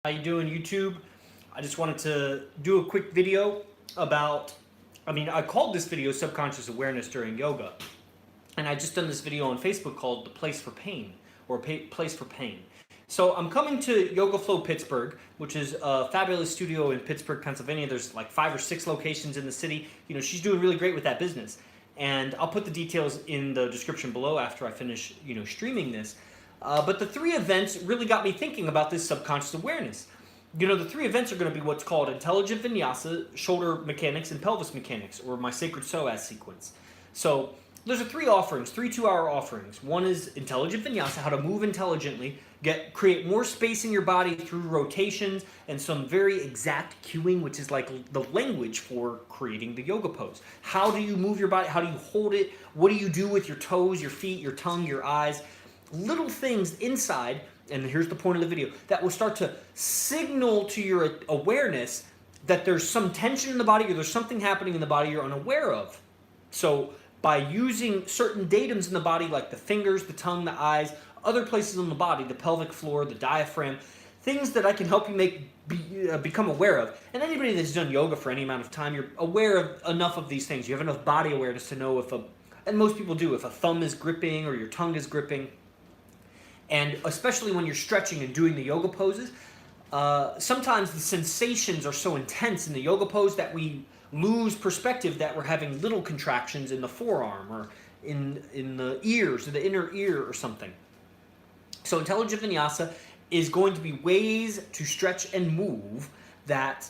How you doing, YouTube? I just wanted to do a quick video about, I called this video Subconscious Awareness During Yoga. And I just done this video on Facebook called The Place for Pain, or Place for Pain. So I'm coming to Yoga Flow Pittsburgh, which is a fabulous studio in Pittsburgh, Pennsylvania. There's like 5 or 6 locations in the city. You know, she's doing really great with that business. And I'll put the details in the description below after I finish, streaming this. But the 3 events really got me thinking about this subconscious awareness. You know, the 3 events are going to be what's called Intelligent Vinyasa, Shoulder Mechanics, and Pelvis Mechanics, or my Sacred Psoas sequence. So there's 3 offerings, 3 2-hour offerings. One is Intelligent Vinyasa, how to move intelligently, create more space in your body through rotations and some very exact cueing, which is like the language for creating the yoga pose. How do you move your body? How do you hold it? What do you do with your toes, your feet, your tongue, your eyes? Little things inside, and here's the point of the video, that will start to signal to your awareness that there's some tension in the body or there's something happening in the body you're unaware of. So by using certain datums in the body like the fingers, the tongue, the eyes, other places on the body, the pelvic floor, the diaphragm, things that I can help you become aware of. And anybody that's done yoga for any amount of time, you're aware of enough of these things. You have enough body awareness to know and most people do, if a thumb is gripping or your tongue is gripping. And especially when you're stretching and doing the yoga poses, sometimes the sensations are so intense in the yoga pose that we lose perspective that we're having little contractions in the forearm or in the ears or the inner ear or something. So Intelligent Vinyasa is going to be ways to stretch and move that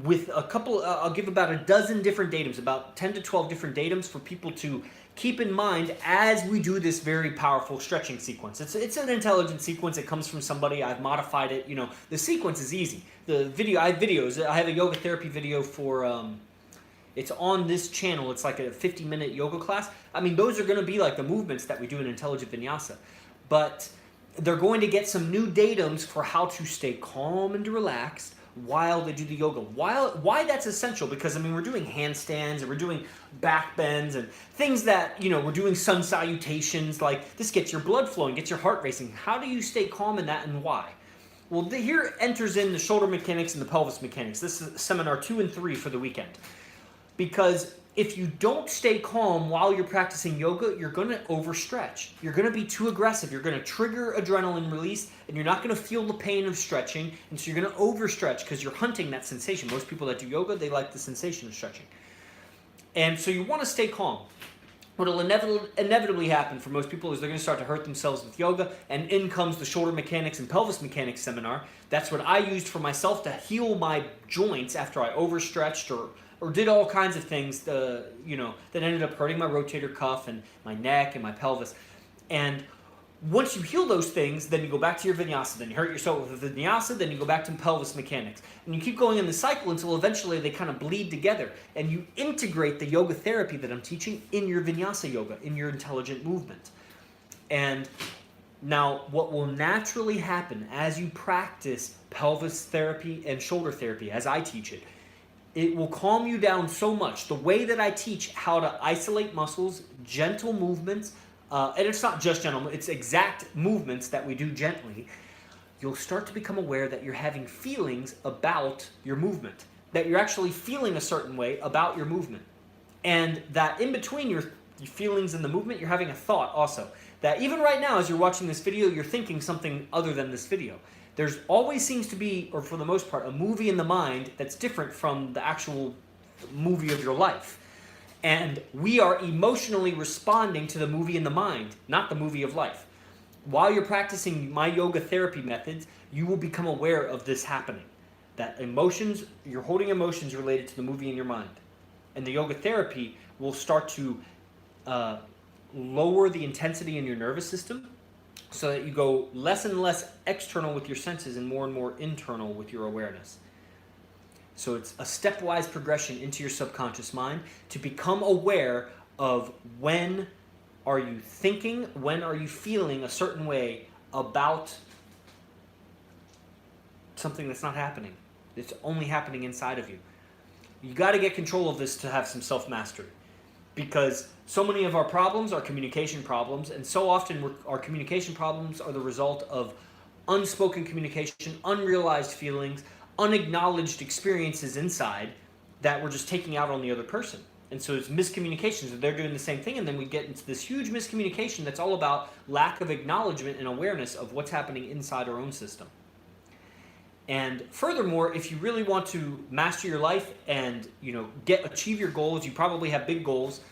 with a couple, I'll give about a dozen different datums, about 10 to 12 different datums for people to keep in mind as we do this very powerful stretching sequence. It's an intelligent sequence. It comes from somebody. I've modified it. You know, the sequence is easy. I have videos. I have a yoga therapy video for, it's on this channel. It's like a 50-minute yoga class. I mean, those are going to be like the movements that we do in Intelligent Vinyasa. But they're going to get some new datums for how to stay calm and relaxed while they do the yoga. Why that's essential? Because, I mean, we're doing handstands and we're doing back bends and things that, we're doing sun salutations. Like, this gets your blood flowing, gets your heart racing. How do you stay calm in that and why? Well, here enters in the shoulder mechanics and the pelvis mechanics. This is seminar 2 and 3 for the weekend. Because if you don't stay calm while you're practicing yoga, you're going to overstretch. You're going to be too aggressive. You're going to trigger adrenaline release, and you're not going to feel the pain of stretching, and so you're going to overstretch because you're hunting that sensation. Most people that do yoga, they like the sensation of stretching. And so you want to stay calm. What will inevitably happen for most people is they're going to start to hurt themselves with yoga, and in comes the shoulder mechanics and pelvis mechanics seminar. That's what I used for myself to heal my joints after I overstretched or did all kinds of things, that ended up hurting my rotator cuff and my neck and my pelvis. And once you heal those things, then you go back to your vinyasa. Then you hurt yourself with the vinyasa, then you go back to pelvis mechanics. And you keep going in the cycle until eventually they kind of bleed together. And you integrate the yoga therapy that I'm teaching in your vinyasa yoga, in your intelligent movement. And now what will naturally happen as you practice pelvis therapy and shoulder therapy, as I teach it, it will calm you down so much. The way that I teach how to isolate muscles, gentle movements, and it's not just gentle, it's exact movements that we do gently, you'll start to become aware that you're having feelings about your movement, that you're actually feeling a certain way about your movement. And that in between your feelings and the movement, you're having a thought also. That even right now, as you're watching this video, you're thinking something other than this video. There's always seems to be, or for the most part, a movie in the mind that's different from the actual movie of your life. And we are emotionally responding to the movie in the mind, not the movie of life. While you're practicing my yoga therapy methods, you will become aware of this happening. That you're holding emotions related to the movie in your mind. And the yoga therapy will start to lower the intensity in your nervous system, so that you go less and less external with your senses and more internal with your awareness. So it's a stepwise progression into your subconscious mind to become aware of when are you thinking, when are you feeling a certain way about something that's not happening. It's only happening inside of you. You got to get control of this to have some self-mastery. Because so many of our problems are communication problems, and so often our communication problems are the result of unspoken communication, unrealized feelings, unacknowledged experiences inside that we're just taking out on the other person. And so it's miscommunications, so they're doing the same thing, and then we get into this huge miscommunication that's all about lack of acknowledgement and awareness of what's happening inside our own system. And furthermore, if you really want to master your life and achieve your goals, you probably have big goals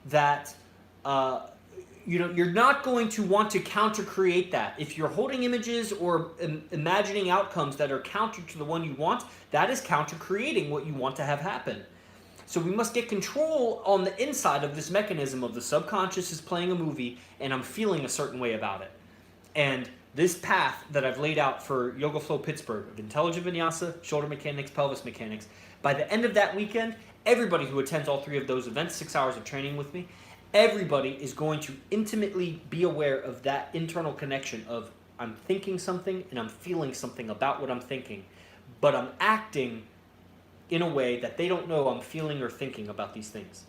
that you're not going to want to counter create that. If you're holding images or imagining outcomes that are counter to the one you want, that is counter creating what you want to have happen. So we must get control on the inside of this mechanism of the subconscious is playing a movie and I'm feeling a certain way about it. And this path that I've laid out for Yoga Flow Pittsburgh of intelligent vinyasa, shoulder mechanics, pelvis mechanics, by the end of that weekend, everybody who attends all 3 of those events, 6 hours of training with me, everybody is going to intimately be aware of that internal connection of I'm thinking something and I'm feeling something about what I'm thinking, but I'm acting in a way that they don't know I'm feeling or thinking about these things.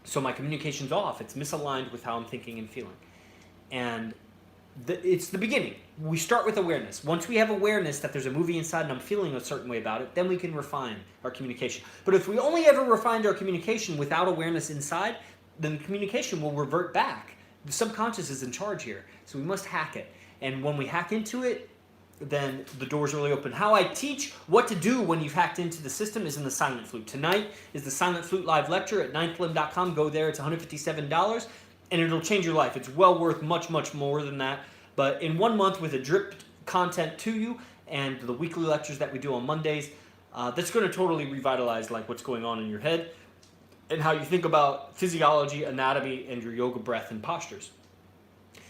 So my communication's off. It's misaligned with how I'm thinking and feeling. And it's the beginning. We start with awareness. Once we have awareness that there's a movie inside and I'm feeling a certain way about it, then we can refine our communication. But if we only ever refined our communication without awareness inside, then the communication will revert back. The subconscious is in charge here. So we must hack it. And when we hack into it, then the door's really open. How I teach what to do when you've hacked into the system is in the Silent Flute. Tonight is the Silent Flute live lecture at ninthlimb.com. Go there. It's $157, and it'll change your life. It's well worth much, much more than that. But in 1 month with a dripped content to you and the weekly lectures that we do on Mondays, that's going to totally revitalize like what's going on in your head and how you think about physiology, anatomy, and your yoga breath and postures.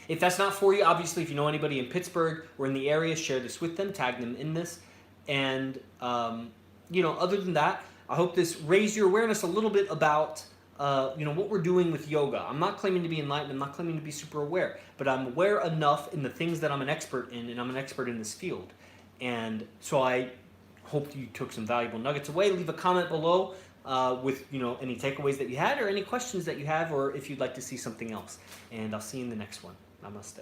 If that's not for you, obviously, if you know anybody in Pittsburgh or in the area, share this with them, tag them in this. And, other than that, I hope this raised your awareness a little bit about, what we're doing with yoga. I'm not claiming to be enlightened. I'm not claiming to be super aware. But I'm aware enough in the things that I'm an expert in, and I'm an expert in this field. And so I hope you took some valuable nuggets away. Leave a comment below with any takeaways that you had or any questions that you have, or if you'd like to see something else. And I'll see you in the next one. Namaste.